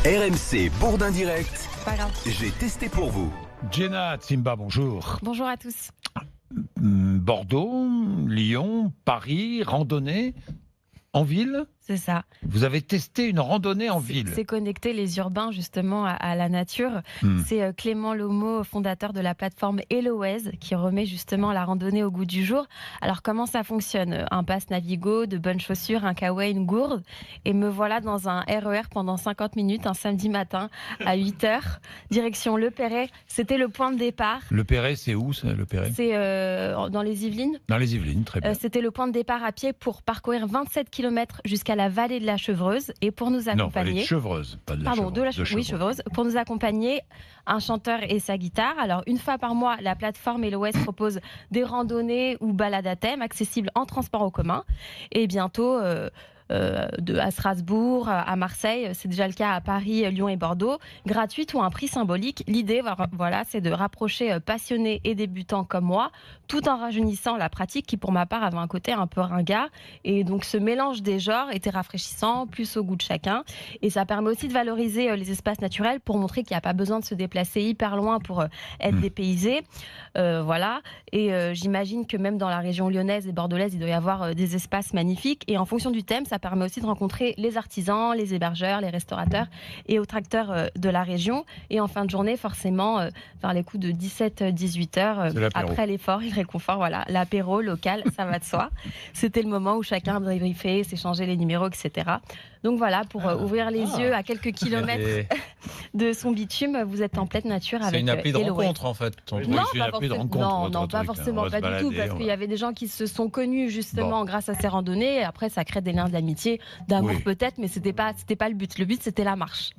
RMC Bourdin Direct, Pas grave. j'ai testé pour vous. Jenna Tsimba, bonjour. Bonjour à tous. Bordeaux, Lyon, Paris, randonnée en ville. C'est ça. Vous avez testé une randonnée en ville. C'est connecter les urbains justement à la nature. C'est Clément Lomo, fondateur de la plateforme HelloWays, qui remet justement la randonnée au goût du jour. Alors comment ça fonctionne? Un pass Navigo, de bonnes chaussures, un kawaii, une gourde. Et me voilà dans un RER pendant 50 minutes, un samedi matin à 8h, direction Le Perret. C'était le point de départ. Le Perret, c'est où ça, Le Perret? C'est dans les Yvelines. Dans les Yvelines, très bien. C'était le point de départ à pied pour parcourir 27 km jusqu'à la vallée de la Chevreuse. Et pour nous Non, accompagner... vallée de Chevreuse, pas de la Pardon, Chevreuse. de la Chevreuse. Oui, Chevreuse. Pour nous accompagner, un chanteur et sa guitare. Alors, une fois par mois, la plateforme HelloWays propose des randonnées ou balades à thème accessibles en transport en commun. Et bientôt... à Strasbourg, à Marseille, c'est déjà le cas à Paris, Lyon et Bordeaux, gratuite ou à un prix symbolique. L'idée, voilà, c'est de rapprocher passionnés et débutants comme moi, tout en rajeunissant la pratique qui, pour ma part, avait un côté un peu ringard. Et donc, ce mélange des genres était rafraîchissant, plus au goût de chacun. Et ça permet aussi de valoriser les espaces naturels pour montrer qu'il n'y a pas besoin de se déplacer hyper loin pour être dépaysé. Voilà. Et j'imagine que même dans la région lyonnaise et bordelaise, il doit y avoir des espaces magnifiques. Et en fonction du thème, ça permet aussi de rencontrer les artisans, les hébergeurs, les restaurateurs et autres acteurs de la région. Et en fin de journée, forcément, vers les coups de 17-18 heures, après l'effort et le réconfort, voilà, l'apéro local, ça va de soi. C'était le moment où chacun débriefait, s'échangeait les numéros, etc. Donc voilà, pour ouvrir les yeux à quelques kilomètres de son bitume, vous êtes en pleine nature avec HelloWays. C'est une appli de rencontre en fait. Non, pas forcément, pas du tout, parce qu'il y avait des gens qui se sont connus justement grâce à ces randonnées. Et après, ça crée des liens d'amitié, d'amour peut-être, mais c'était pas le but. Le but, c'était la marche.